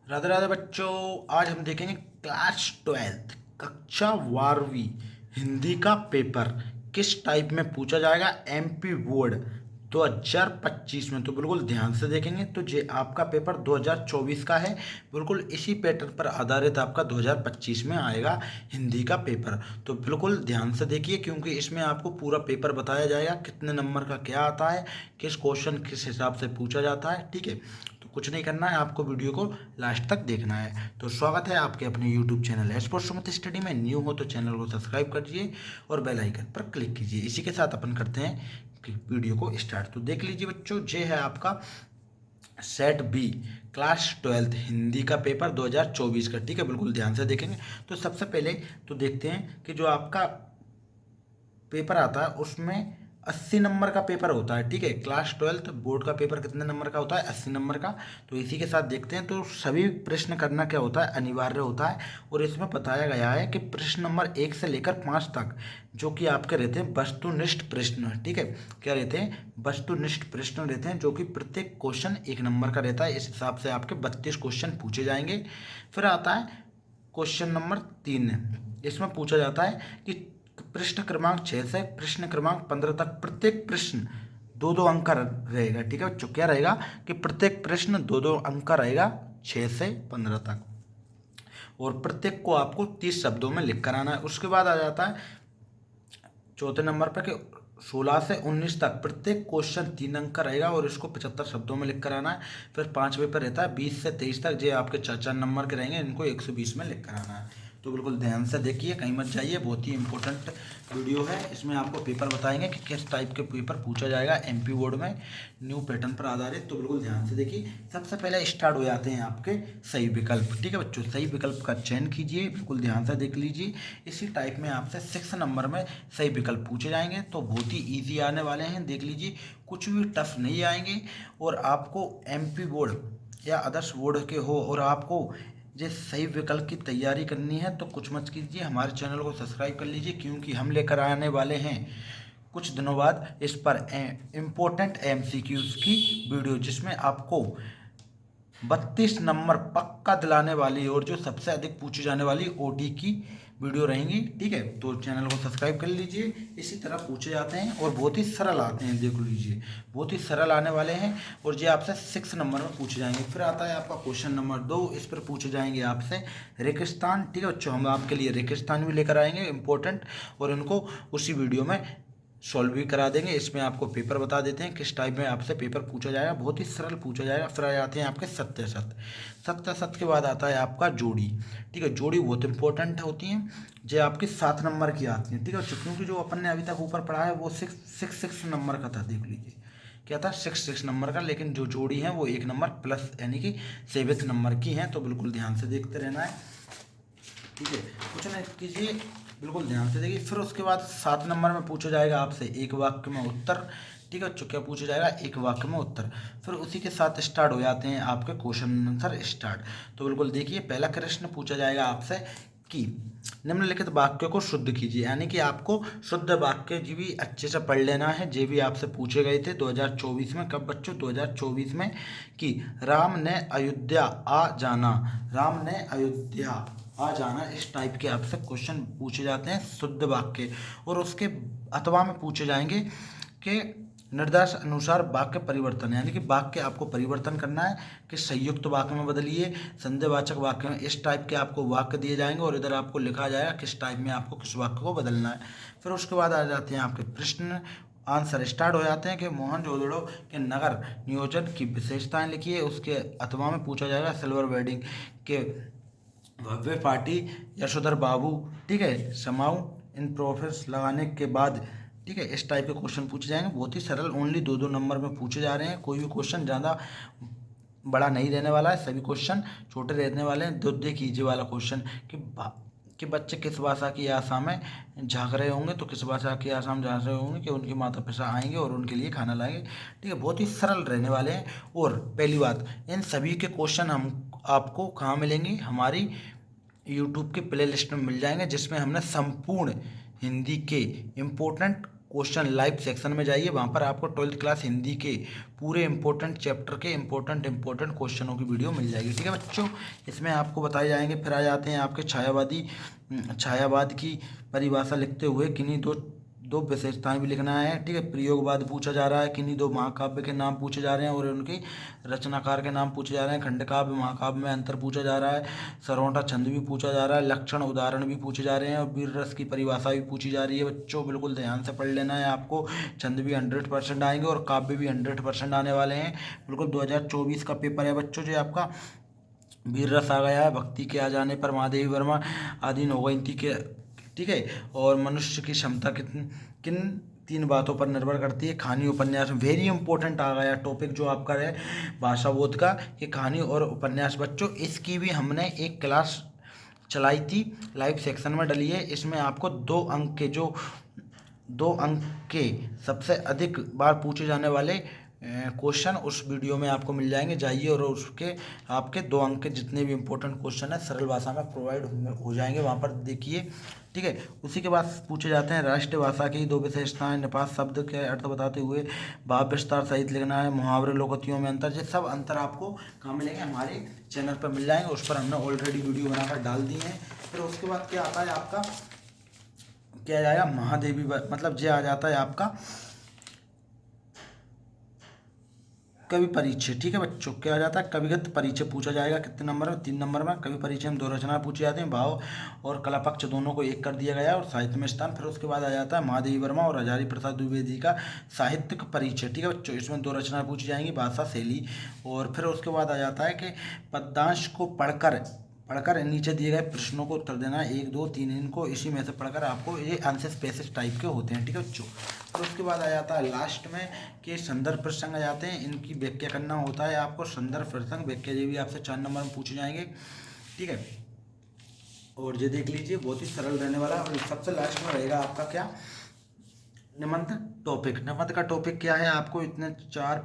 राधे राधे बच्चों। आज हम देखेंगे क्लास 12 कक्षा 12वीं हिंदी का पेपर किस टाइप में पूछा जाएगा एमपी बोर्ड 2025 में। तो बिल्कुल ध्यान से देखेंगे। तो ये आपका पेपर 2024 का है, बिल्कुल इसी पैटर्न पर आधारित आपका 2025 में आएगा हिंदी का पेपर। तो बिल्कुल ध्यान से देखिए, क्योंकि इसमें आपको पूरा पेपर बताया जाएगा, कितने नंबर का क्या आता है, किस क्वेश्चन किस हिसाब से पूछा जाता है। ठीक है, तो कुछ नहीं करना है, आपको वीडियो को लास्ट तक देखना है। तो स्वागत है आपके अपने YouTube channel S for Sumit study में। न्यू हो तो चैनल को सब्सक्राइब करिए और बेल आइकन पर क्लिक कीजिए। इसी के साथ अपन करते हैं कि वीडियो को स्टार्ट। तो देख लीजिए बच्चों, ये है आपका सेट बी क्लास 12 हिंदी का पेपर 2024 का। ठीक है, बिल्कुल ध्यान से देखेंगे। तो सबसे पहले तो देखते हैं कि जो आपका पेपर आता है उसमें 80 नंबर का पेपर होता है। ठीक है, क्लास 12 बोर्ड का पेपर कितने नंबर का होता है? 80 नंबर का। तो इसी के साथ देखते हैं। तो सभी प्रश्न करना क्या होता है? अनिवार्य होता है। और इसमें बताया गया है कि प्रश्न नंबर 1 से लेकर 5 तक जो कि आपके रहते हैं वस्तुनिष्ठ प्रश्न। ठीक है, क्या रहते हैं? वस्तुनिष्ठ प्रश्न रहते हैं, जो कि प्रत्येक क्वेश्चन 1 नंबर का रहता है। इस हिसाब से आपके 32 क्वेश्चन पूछे जाएंगे। फिर आता है क्वेश्चन नंबर 3। इसमें पूछा जाता है कि प्रश्न क्रमांक 6 से प्रश्न क्रमांक 15 तक प्रत्येक प्रश्न दो दो अंक का रहेगा। ठीक है बच्चों, क्या रहेगा कि प्रत्येक प्रश्न दो दो अंक का रहेगा 6 से 15 तक। और प्रत्येक को आपको 30 शब्दों में लिख कर आना है। उसके बाद आ जाता है चौथे नंबर पर कि 16 से 19 तक प्रत्येक क्वेश्चन 3 अंक का रहेगा और इसको 75 शब्दों में लिख कर आना है। फिर 5वें पर रहता है 20 से 23 तक, जो आपके 4 नंबर के रहेंगे, इनको 120 में लिख कर आना है। तो बिल्कुल ध्यान से देखिए, कहीं मत जाइए, बहुत ही इंपॉर्टेंट वीडियो है। इसमें आपको पेपर बताएंगे कि किस टाइप के पेपर पूछा जाएगा एमपी बोर्ड में न्यू पैटर्न पर आधारित। तो बिल्कुल ध्यान से देखिए। सबसे पहले स्टार्ट हो जाते हैं आपके सही विकल्प। ठीक है बच्चों, सही विकल्प का चयन कीजिए, बिल्कुल ध्यान से देख लीजिए। इसी टाइप में आपसे 6 नंबर में सही विकल्प पूछे जाएंगे। तो बहुत ही ईजी आने वाले हैं, देख लीजिए, कुछ भी टफ नहीं आएंगे। और आपको एमपी बोर्ड या अदर्स बोर्ड के हो और आपको जो सही विकल्प की तैयारी करनी है, तो कुछ मत कीजिए, हमारे चैनल को सब्सक्राइब कर लीजिए, क्योंकि हम लेकर आने वाले हैं कुछ दिनों बाद इस पर इम्पोर्टेंट एमसीक्यूज की वीडियो, जिसमें आपको 32 नंबर पक्का दिलाने वाली और जो सबसे अधिक पूछी जाने वाली ओटी की वीडियो रहेंगी। ठीक है, तो चैनल को सब्सक्राइब कर लीजिए। इसी तरह पूछे जाते हैं और बहुत ही सरल आते हैं, देख लीजिए, बहुत ही सरल आने वाले हैं। और ये आपसे 6 नंबर में पूछे जाएंगे। फिर आता है आपका क्वेश्चन नंबर 2। इस पर पूछे जाएंगे आपसे रेगिस्तान। ठीक है बच्चों, हम आपके लिए रेगिस्तान भी लेकर आएंगे इंपॉर्टेंट, और इनको उसी वीडियो में सॉल्व भी करा देंगे। इसमें आपको पेपर बता देते हैं किस टाइप में आपसे पेपर पूछा जाएगा, बहुत ही सरल पूछा जाएगा। फिर आ जाते हैं आपके सत्य सत्य। सत्य सत्य के बाद आता है आपका जोड़ी। ठीक है, जोड़ी बहुत इंपॉर्टेंट होती हैं, जो आपकी 7 नंबर की आती हैं। ठीक है, क्योंकि जो अपन ने अभी तक ऊपर पढ़ा है वो सिक्स नंबर का था, देख लीजिए क्या था, 6 नंबर का। लेकिन जो जोड़ी है वो 1 नंबर प्लस यानी कि 7 नंबर की हैं। तो बिल्कुल ध्यान से देखते रहना है। ठीक है, कुछ नहीं कीजिए, बिल्कुल ध्यान से देखिए। फिर उसके बाद 7 नंबर में पूछा जाएगा आपसे एक वाक्य में उत्तर। ठीक है बच्चों, क्या पूछा जाएगा? एक वाक्य में उत्तर। फिर उसी के साथ स्टार्ट हो जाते हैं आपके क्वेश्चन आंसर स्टार्ट। तो बिल्कुल देखिए, पहला प्रश्न पूछा जाएगा आपसे कि निम्नलिखित वाक्य को शुद्ध कीजिए, यानी कि आपको शुद्ध वाक्य जी भी अच्छे से पढ़ लेना है। जे भी आपसे पूछे गए थे 2024 में। कब बच्चों? 2024 में। कि राम ने अयोध्या आ जाना, राम ने अयोध्या आ जाना, इस टाइप के आपसे क्वेश्चन पूछे जाते हैं शुद्ध वाक्य। और उसके अथवा में पूछे जाएंगे कि निर्देश अनुसार वाक्य परिवर्तन, यानी कि वाक्य आपको परिवर्तन करना है कि संयुक्त वाक्य में बदलिए, संदेहवाचक वाक्य में, इस टाइप के आपको वाक्य दिए जाएंगे और इधर आपको लिखा जाएगा किस टाइप में आपको किस वाक्य को बदलना है। फिर उसके बाद आ जाते हैं आपके प्रश्न आंसर स्टार्ट हो जाते हैं कि मोहनजोदड़ो के नगर नियोजन की विशेषताएं लिखिए। उसके अथवा में पूछा जाएगा सिल्वर वेडिंग के भव्य पार्टी यशोधर बाबू, ठीक है, समाऊ इन प्रोफेस लगाने के बाद। ठीक है, इस टाइप के क्वेश्चन पूछे जाएंगे, बहुत ही सरल, ओनली 2 2 नंबर में पूछे जा रहे हैं। कोई भी क्वेश्चन ज़्यादा बड़ा नहीं रहने वाला है, सभी क्वेश्चन छोटे रहने वाले हैं। दो देखिए कीजिए वाला क्वेश्चन कि बच्चे किस भाषा की आशा में झांक रहे होंगे, तो किस भाषा की आशा में झांक रहे होंगे कि उनके माता पिता आएंगे और उनके लिए खाना लाएंगे। ठीक है, बहुत ही सरल रहने वाले हैं। और पहली बात, इन सभी के क्वेश्चन हम आपको कहाँ मिलेंगे? हमारी यूट्यूब के प्ले लिस्ट में मिल जाएंगे, जिसमें हमने संपूर्ण हिंदी के इम्पोर्टेंट क्वेश्चन लाइव सेक्शन में जाइए, वहाँ पर आपको 12th क्लास हिंदी के पूरे इंपॉर्टेंट चैप्टर के इंपॉर्टेंट क्वेश्चनों की वीडियो मिल जाएगी। ठीक है बच्चों, इसमें आपको बताए जाएंगे। फिर आ जाते हैं आपके छायावाद की परिभाषा लिखते हुए किन्हीं दो विशेषताएं भी लिखना है। ठीक है, प्रयोगवाद पूछा जा रहा है, किन्हीं दो महाकाव्य के नाम पूछे जा रहे हैं और उनके रचनाकार के नाम पूछे जा रहे हैं। खंडकाव्य महाकाव्य में अंतर पूछा जा रहा है। सरौटा छंद भी पूछा जा रहा है, लक्षण उदाहरण भी पूछे जा रहे हैं और वीर रस की परिभाषा भी पूछी जा रही है। बच्चों बिल्कुल ध्यान से पढ़ लेना है आपको। छंद भी 100% आएंगे और काव्य भी 100% आने वाले हैं। बिल्कुल 2024 का पेपर है बच्चों जो आपका। वीर रस आ गया है, भक्ति के आ जाने पर महादेवी वर्मा आदि नौगंती के। ठीक है, और मनुष्य की क्षमता किन किन 3 बातों पर निर्भर करती है। कहानी उपन्यास वेरी इंपॉर्टेंट आ गया टॉपिक जो आपका है भाषा बोध का, कि कहानी और उपन्यास। बच्चों इसकी भी हमने एक क्लास चलाई थी, लाइव सेक्शन में डली है। इसमें आपको 2 अंक के सबसे अधिक बार पूछे जाने वाले क्वेश्चन उस वीडियो में आपको मिल जाएंगे। जाइए और उसके आपके 2 अंक के जितने भी इंपॉर्टेंट क्वेश्चन है सरल भाषा में प्रोवाइड हो जाएंगे, वहाँ पर देखिए। ठीक है, उसी के बाद पूछे जाते हैं राष्ट्रीय भाषा की 2 विशेषताएं, निपात शब्द के अर्थ बताते हुए भाव विस्तार सहित लिखना है, मुहावरे लोकोक्तियों में अंतर। ये सब अंतर आपको कहाँ मिलेंगे, हमारे चैनल पर मिल जाएंगे। उस पर हमने ऑलरेडी वीडियो बनाकर डाल दी है। फिर उसके बाद क्या आता है आपका, क्या आ जाएगा महादेवी मतलब ये आ जाता है आपका कवि परिचय। ठीक है बच्चों, क्या आ जाता है कविगत परिचय पूछा जाएगा। कितने नंबर में, 3 नंबर में। कवि परिचय में 2 रचना पूछी जाती हैं, भाव और कला पक्ष दोनों को एक कर दिया गया है और साहित्य में स्थान। फिर उसके बाद आ जाता है महादेवी वर्मा और हजारी प्रसाद द्विवेदी का साहित्यिक परिचय। ठीक है बच्चों, इसमें 2 रचनाएं पूछी जाएंगी, भाषा शैली। और फिर उसके बाद आ जाता है कि पद्यांश को पढ़कर नीचे दिए गए प्रश्नों को उत्तर देना है, 1 2 3 इनको इसी में से पढ़कर आपको ये आंसर पैसेज टाइप के होते हैं। ठीक है बच्चों, तो उसके बाद आ जाता है लास्ट में कि संदर्भ प्रसंग आ जाते हैं, इनकी व्याख्या करना होता है आपको। संदर्भ प्रसंग व्याख्या ये भी आपसे 4 नंबर में पूछे जाएंगे। ठीक है, और ये देख लीजिए बहुत ही सरल रहने वाला है। और सबसे लास्ट में रहेगा आपका क्या, निबंध टॉपिक। निबंध का टॉपिक क्या है, आपको इतने 4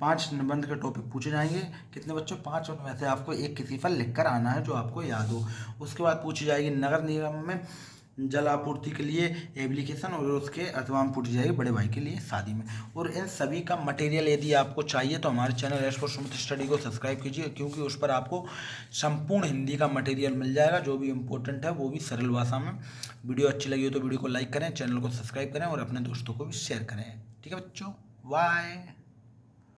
5 निबंध के टॉपिक पूछे जाएंगे। कितने बच्चों, 5, और वैसे आपको एक किसी पर लिख कर आना है जो आपको याद हो। उसके बाद पूछी जाएगी नगर निगम में जल आपूर्ति के लिए एप्लीकेशन, और उसके अथवा में पूछी जाएगी बड़े भाई के लिए शादी में। और इन सभी का मटेरियल यदि आपको चाहिए तो हमारे channel S for Sumit study को सब्सक्राइब कीजिए, क्योंकि उस पर आपको संपूर्ण हिंदी का मटेरियल मिल जाएगा, जो भी इंपॉर्टेंट है वो भी सरल भाषा में। वीडियो अच्छी लगी हो तो वीडियो को लाइक करें, चैनल को सब्सक्राइब करें और अपने दोस्तों को भी शेयर करें। ठीक है बच्चों, बाय।